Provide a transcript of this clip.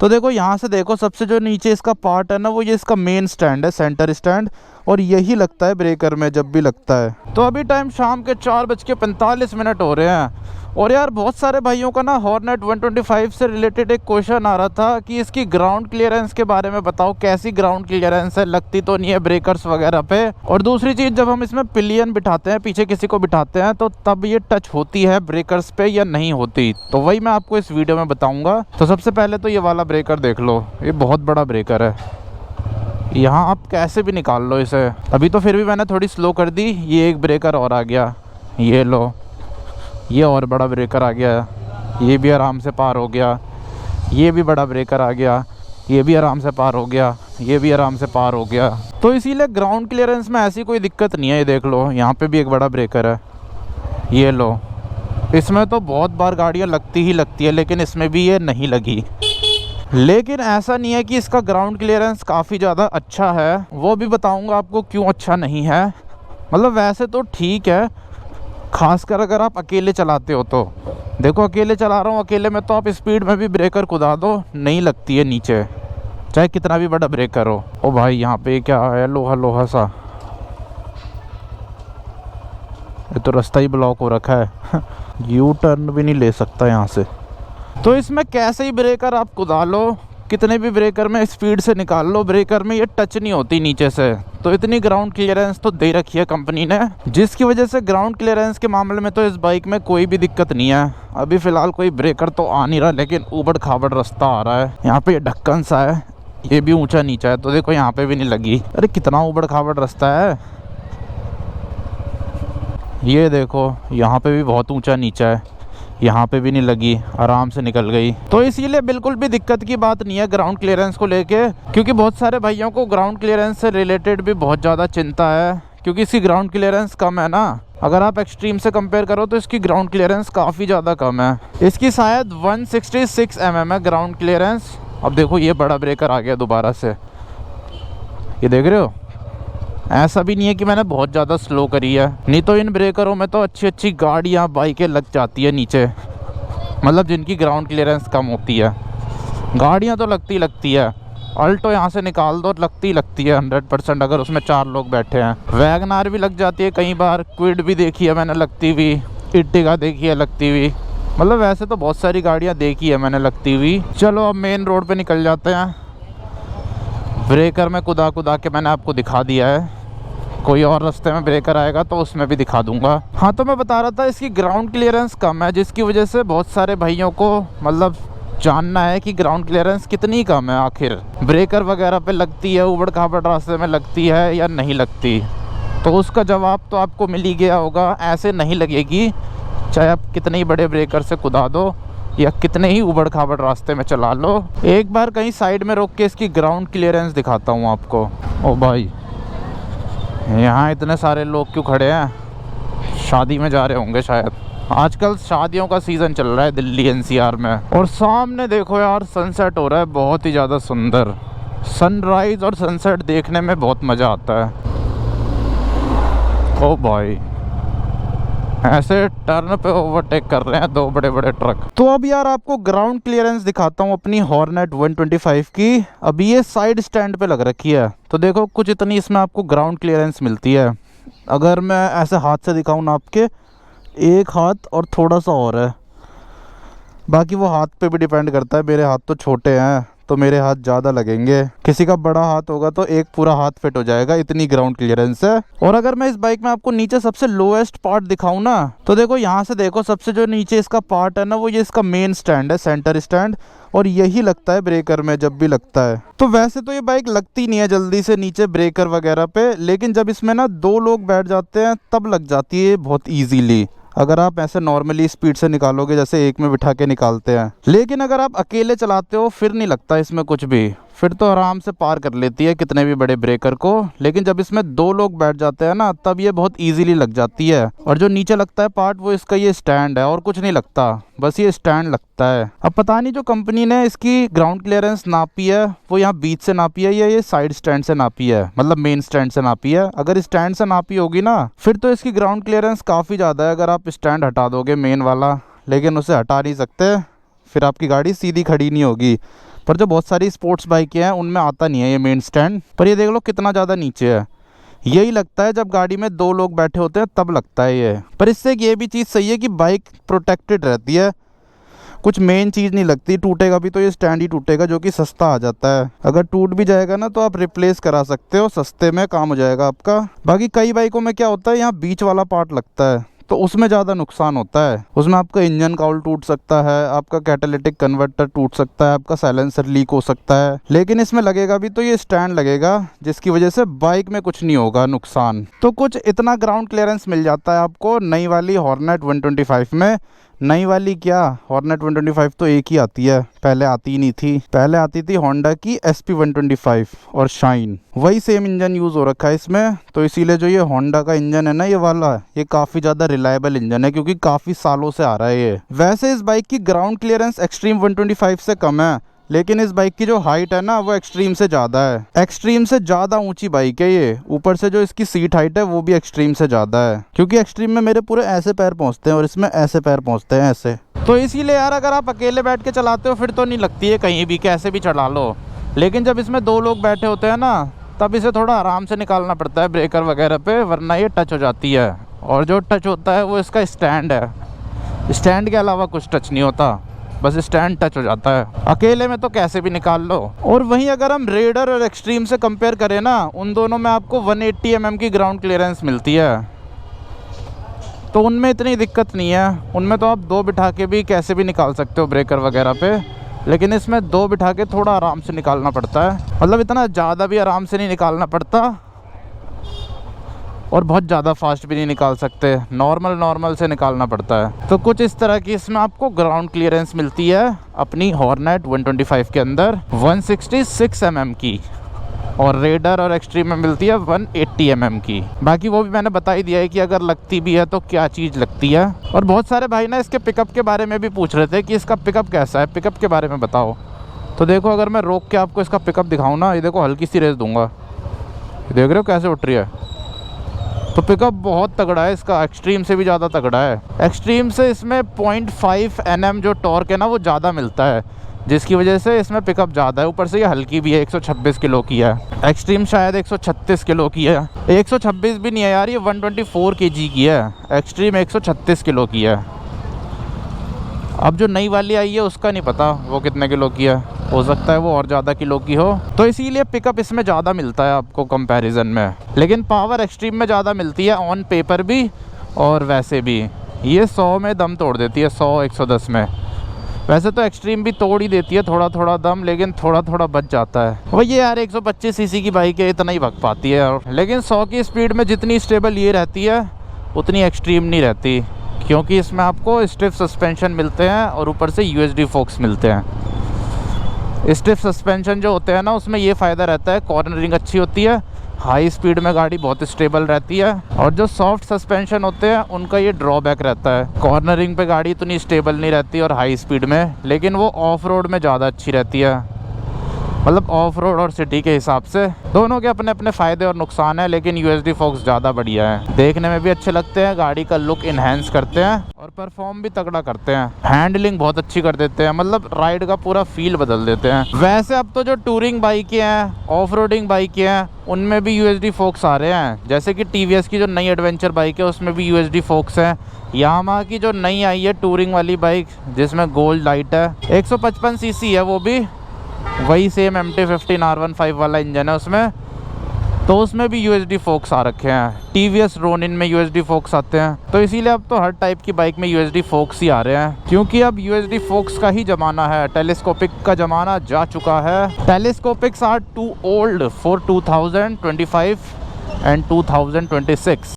तो देखो यहाँ से देखो, सबसे जो नीचे इसका पार्ट है ना, वो ये इसका मेन स्टैंड है, सेंटर स्टैंड, और यही लगता है ब्रेकर में जब भी लगता है। तो अभी टाइम शाम के 4:45 हो रहे हैं। और यार बहुत सारे भाइयों का ना हॉर्नेट 125 से रिलेटेड एक क्वेश्चन आ रहा था कि इसकी ग्राउंड क्लियरेंस के बारे में बताओ, कैसी ग्राउंड क्लियरेंस है, लगती तो नहीं है ब्रेकर्स वगैरह पे। और दूसरी चीज़, जब हम इसमें पिलियन बिठाते हैं, पीछे किसी को बिठाते हैं, तो तब ये टच होती है ब्रेकर्स पे या नहीं होती, तो वही मैं आपको इस वीडियो में बताऊँगा। तो सबसे पहले तो ये वाला ब्रेकर देख लो, ये बहुत बड़ा ब्रेकर है, यहाँ आप कैसे भी निकाल लो इसे। अभी तो फिर भी मैंने थोड़ी स्लो कर दी। ये एक ब्रेकर और आ गया, ये लो, ये और बड़ा ब्रेकर आ गया, ये भी आराम से पार हो गया। ये भी बड़ा ब्रेकर आ गया, ये भी आराम से पार हो गया, ये भी आराम से पार हो गया। तो इसीलिए ग्राउंड क्लियरेंस में ऐसी कोई दिक्कत नहीं है। ये देख लो, यहाँ पे भी एक बड़ा ब्रेकर है, ये लो। इसमें तो बहुत बार गाड़ियाँ लगती ही लगती है, लेकिन इसमें भी ये नहीं लगी। लेकिन ऐसा नहीं है कि इसका ग्राउंड क्लियरेंस काफ़ी ज़्यादा अच्छा है, वो भी बताऊंगा आपको क्यों अच्छा नहीं है। मतलब वैसे तो ठीक है, खासकर अगर आप अकेले चलाते हो तो। देखो अकेले चला रहा हूँ, अकेले में तो आप स्पीड में भी ब्रेकर कुदा दो, नहीं लगती है नीचे, चाहे कितना भी बड़ा ब्रेकर हो। ओ भाई, यहाँ पे क्या है, लोहा लोहा सा, ये तो रास्ता ही ब्लॉक हो रखा है। यू टर्न भी नहीं ले सकता यहाँ से। तो इसमें कैसे ही ब्रेकर आप कुदा लो, कितने भी ब्रेकर में स्पीड से निकाल लो, ब्रेकर में ये टच नहीं होती नीचे से। तो इतनी ग्राउंड क्लियरेंस तो दे रखी है कंपनी ने, जिसकी वजह से ग्राउंड क्लियरेंस के मामले में तो इस बाइक में कोई भी दिक्कत नहीं है। अभी फ़िलहाल कोई ब्रेकर तो आ नहीं रहा, लेकिन ऊबड़ खाबड़ रास्ता आ रहा है। यहाँ पे ये ढक्कन सा है, ये भी ऊँचा नीचा है, तो देखो यहाँ पे भी नहीं लगी। अरे कितना ऊबड़ खाबड़ रास्ता है। ये देखो यहाँ पे भी बहुत ऊँचा नीचा है, यहाँ पे भी नहीं लगी, आराम से निकल गई। तो इसीलिए बिल्कुल भी दिक्कत की बात नहीं है ग्राउंड क्लियरेंस को लेके, क्योंकि बहुत सारे भाइयों को ग्राउंड क्लियरेंस से रिलेटेड भी बहुत ज़्यादा चिंता है, क्योंकि इसकी ग्राउंड क्लियरेंस कम है ना। अगर आप एक्सट्रीम से कंपेयर करो तो इसकी ग्राउंड क्लियरेंस काफ़ी ज़्यादा कम है। इसकी शायद 166 mm है ग्राउंड क्लियरेंस। अब देखो ये बड़ा ब्रेकर आ गया दोबारा से, ये देख रहे हो। ऐसा भी नहीं है कि मैंने बहुत ज़्यादा स्लो करी है, नहीं तो इन ब्रेकरों में तो अच्छी अच्छी गाड़ियाँ बाइकें लग जाती है नीचे, मतलब जिनकी ग्राउंड क्लियरेंस कम होती है। गाड़ियाँ तो लगती है, अल्टो यहाँ से निकाल दो, लगती है 100%, अगर उसमें 4 लोग बैठे हैं। वैगनार भी लग जाती है कई बार, क्विड भी देखी है मैंने लगती हुई, इर्टिगा देखी है लगती हुई, मतलब वैसे तो बहुत सारी गाड़ियाँ देखी है मैंने लगती हुई। चलो अब मेन रोड पर निकल जाते हैं। ब्रेकर में कुदा के मैंने आपको दिखा दिया है, कोई और रास्ते में ब्रेकर आएगा तो उसमें भी दिखा दूंगा। हाँ, तो मैं बता रहा था इसकी ग्राउंड क्लियरेंस कम है, जिसकी वजह से बहुत सारे भाइयों को मतलब जानना है कि ग्राउंड क्लियरेंस कितनी कम है, आखिर ब्रेकर वगैरह पे लगती है, ऊबड़ खाबड़ रास्ते में लगती है या नहीं लगती। तो उसका जवाब तो आपको मिल ही गया होगा, ऐसे नहीं लगेगी, चाहे आप कितने ही बड़े ब्रेकर से कुदा दो या कितने ही ऊबड़ खाबड़ रास्ते में चला लो। एक बार कहीं साइड में रोक के इसकी ग्राउंड क्लियरेंस दिखाता हूँ आपको। ओ भाई, यहाँ इतने सारे लोग क्यों खड़े हैं, शादी में जा रहे होंगे शायद। आजकल शादियों का सीज़न चल रहा है दिल्ली एनसीआर में। और सामने देखो यार, सनसेट हो रहा है, बहुत ही ज़्यादा सुंदर। सनराइज़ और सनसेट देखने में बहुत मज़ा आता है। ओ भाई, ऐसे टर्न पे ओवरटेक कर रहे हैं 2 बड़े बड़े ट्रक। तो अब यार आपको ग्राउंड क्लियरेंस दिखाता हूँ अपनी हॉर्नेट 125 की। अभी ये साइड स्टैंड पे लग रखी है, तो देखो कुछ इतनी इसमें आपको ग्राउंड क्लियरेंस मिलती है। अगर मैं ऐसे हाथ से दिखाऊँ ना, आपके एक हाथ और थोड़ा सा और है, बाकी वो हाथ पे भी डिपेंड करता है। मेरे हाथ तो छोटे हैं तो मेरे हाथ ज़्यादा लगेंगे, किसी का बड़ा हाथ होगा तो एक पूरा हाथ फिट हो जाएगा, इतनी ग्राउंड क्लियरेंस है। और अगर मैं इस बाइक में आपको नीचे सबसे लोएस्ट पार्ट दिखाऊं ना, तो देखो यहाँ से देखो, सबसे जो नीचे इसका पार्ट है ना, वो ये इसका मेन स्टैंड है, सेंटर स्टैंड, और यही लगता है ब्रेकर में जब भी लगता है। तो वैसे तो ये बाइक लगती नहीं है जल्दी से नीचे ब्रेकर वगैरह पे, लेकिन जब इसमें ना 2 लोग बैठ जाते हैं तब लग जाती है बहुत ईजीली। अगर आप ऐसे नॉर्मली स्पीड से निकालोगे जैसे एक में बिठा के निकालते हैं, लेकिन अगर आप अकेले चलाते हो फिर नहीं लगता इसमें कुछ भी, फिर तो आराम से पार कर लेती है कितने भी बड़े ब्रेकर को। लेकिन जब इसमें 2 लोग बैठ जाते हैं ना, तब ये बहुत इजीली लग जाती है। और जो नीचे लगता है पार्ट, वो इसका ये स्टैंड है, और कुछ नहीं लगता, बस ये स्टैंड लगता है। अब पता नहीं जो कंपनी ने इसकी ग्राउंड क्लियरेंस नापी है वो यहाँ बीच से नापी है या ये साइड स्टैंड से नापी है, मतलब मेन स्टैंड से नापी है। अगर स्टैंड से नापी होगी ना, फिर तो इसकी ग्राउंड क्लियरेंस काफ़ी ज़्यादा है। अगर आप स्टैंड हटा दोगे मेन वाला, लेकिन उसे हटा नहीं सकते, फिर आपकी गाड़ी सीधी खड़ी नहीं होगी। पर जो बहुत सारी स्पोर्ट्स बाइकें हैं उनमें आता नहीं है ये मेन स्टैंड। पर ये देख लो कितना ज़्यादा नीचे है। यही लगता है जब गाड़ी में 2 लोग बैठे होते हैं तब लगता है ये। पर इससे ये भी चीज़ सही है कि बाइक प्रोटेक्टेड रहती है, कुछ मेन चीज़ नहीं लगती। टूटेगा भी तो ये स्टैंड ही टूटेगा, जो कि सस्ता आ जाता है। अगर टूट भी जाएगा ना तो आप रिप्लेस करा सकते हो, सस्ते में काम हो जाएगा आपका। बाकी कई बाइकों में क्या होता है, यहाँ बीच वाला पार्ट लगता है तो उसमें ज़्यादा नुकसान होता है। उसमें आपका इंजन काउल टूट सकता है, आपका कैटालिटिक कन्वर्टर टूट सकता है, आपका साइलेंसर लीक हो सकता है। लेकिन इसमें लगेगा भी तो ये स्टैंड लगेगा, जिसकी वजह से बाइक में कुछ नहीं होगा नुकसान। तो कुछ इतना ग्राउंड क्लियरेंस मिल जाता है आपको नई वाली हॉर्नेट 125 में। नई वाली क्या, हॉर्नेट 125 तो एक ही आती है, पहले आती ही नहीं थी। पहले आती थी होंडा की SP 125 और शाइन, वही सेम इंजन यूज़ हो रखा है इसमें। तो इसीलिए जो ये होंडा का इंजन है ना, ये वाला, ये काफ़ी ज़्यादा रिलायबल इंजन है, क्योंकि काफ़ी सालों से आ रहा है ये। वैसे इस बाइक की ग्राउंड क्लियरेंस एक्सट्रीम 125 से कम है, लेकिन इस बाइक की जो हाइट है ना वो एक्सट्रीम से ज़्यादा है। एक्सट्रीम से ज़्यादा ऊंची बाइक है ये। ऊपर से जो इसकी सीट हाइट है वो भी एक्सट्रीम से ज़्यादा है, क्योंकि एक्सट्रीम में मेरे पूरे ऐसे पैर पहुंचते हैं और इसमें ऐसे पैर पहुंचते हैं, ऐसे। तो इसीलिए यार अगर आप अकेले बैठ के चलाते हो फिर तो नहीं लगती है कहीं भी, कैसे भी चला लो। लेकिन जब इसमें 2 लोग बैठे होते हैं ना, तब इसे थोड़ा आराम से निकालना पड़ता है ब्रेकर वगैरह पे, वरना ये टच हो जाती है। और जो टच होता है वो इसका स्टैंड है। स्टैंड के अलावा कुछ टच नहीं होता, बस स्टैंड टच हो जाता है। अकेले में तो कैसे भी निकाल लो। और वहीं अगर हम रेडर और एक्सट्रीम से कंपेयर करें ना, उन दोनों में आपको 180 mm की ग्राउंड क्लियरेंस मिलती है, तो उनमें इतनी दिक्कत नहीं है। उनमें तो आप 2 बिठा के भी कैसे भी निकाल सकते हो ब्रेकर वगैरह पे, लेकिन इसमें 2 बिठा के थोड़ा आराम से निकालना पड़ता है। मतलब इतना ज़्यादा भी आराम से नहीं निकालना पड़ता और बहुत ज़्यादा फास्ट भी नहीं निकाल सकते, नॉर्मल से निकालना पड़ता है। तो कुछ इस तरह की इसमें आपको ग्राउंड क्लियरेंस मिलती है अपनी हॉर्नेट 125 के अंदर 166 mm की, और रेडर और एक्सट्रीम में मिलती है 180 mm की। बाकी वो भी मैंने बता ही दिया है कि अगर लगती भी है तो क्या चीज़ लगती है। और बहुत सारे भाई ना इसके पिकअप के बारे में भी पूछ रहे थे कि इसका पिकअप कैसा है, पिकअप के बारे में बताओ। तो देखो, अगर मैं रोक के आपको इसका पिकअप दिखाऊँ ना, ये देखो हल्की सी रेस दूंगा, देख रहे हो कैसे उठ रही है। तो पिकअप बहुत तगड़ा है इसका, एक्सट्रीम से भी ज़्यादा तगड़ा है। एक्सट्रीम से इसमें 0.5 Nm जो टॉर्क है ना वो ज़्यादा मिलता है, जिसकी वजह से इसमें पिकअप ज़्यादा है। ऊपर से ये हल्की भी है, 126 किलो की है। एक्सट्रीम शायद 136 किलो की है, 126 भी नहीं है यार, ये 124 kg की है। एक्सट्रीम 136 किलो की है। अब जो नई वाली आई है उसका नहीं पता वो कितने किलो की है, हो सकता है वो और ज़्यादा किलो की हो। तो इसीलिए पिकअप इसमें ज़्यादा मिलता है आपको कंपैरिजन में, लेकिन पावर एक्सट्रीम में ज़्यादा मिलती है ऑन पेपर भी और वैसे भी। ये 100 में दम तोड़ देती है, 100-110 में। वैसे तो एक्सट्रीम भी तोड़ ही देती है थोड़ा थोड़ा दम, लेकिन थोड़ा थोड़ा बच जाता है। वही यार 125 सीसी की बाइक है, इतना ही भग पाती है। लेकिन 100 की स्पीड में जितनी स्टेबल ये रहती है उतनी एक्सट्रीम नहीं रहती, क्योंकि इसमें आपको स्टिफ सस्पेंशन मिलते हैं और ऊपर से USD फोक्स मिलते हैं। स्टिफ सस्पेंशन जो होते हैं ना, उसमें ये फ़ायदा रहता है, कॉर्नरिंग अच्छी होती है, हाई स्पीड में गाड़ी बहुत स्टेबल रहती है। और जो सॉफ्ट सस्पेंशन होते हैं उनका ये ड्रॉबैक रहता है, कॉर्नरिंग पे गाड़ी इतनी स्टेबल नहीं रहती और हाई स्पीड में, लेकिन वो ऑफ रोड में ज़्यादा अच्छी रहती है। मतलब ऑफ रोड और सिटी के हिसाब से दोनों के अपने अपने फ़ायदे और नुकसान है, लेकिन USD फोक्स ज़्यादा बढ़िया है, देखने में भी अच्छे लगते हैं, गाड़ी का लुक इन्हेंस करते हैं और परफॉर्म भी तगड़ा करते हैं। हैंडलिंग बहुत अच्छी कर देते हैं, मतलब राइड का पूरा फील बदल देते हैं। वैसे अब तो जो टूरिंग बाइकें हैं, ऑफ रोडिंग बाइकें हैं, उनमें भी USD फोक्स आ रहे हैं। जैसे कि TVS की जो नई एडवेंचर बाइक है उसमें भी USD फोक्स है। यामाहा की जो नई आई है टूरिंग वाली बाइक जिसमें गोल्ड लाइट है, 155 सीसी है, वो भी वही सेम MT-15 R15 वाला इंजन है उसमें, तो उसमें भी USD फोक्स आ रखे हैं। TVS रोनिन में USD फोक्स आते हैं। तो इसीलिए अब तो हर टाइप की बाइक में USD फोक्स ही आ रहे हैं, क्योंकि अब USD फोक्स का ही ज़माना है, टेलीस्कोपिक का ज़माना जा चुका है। Telescopics are too old for 2025 and 2026।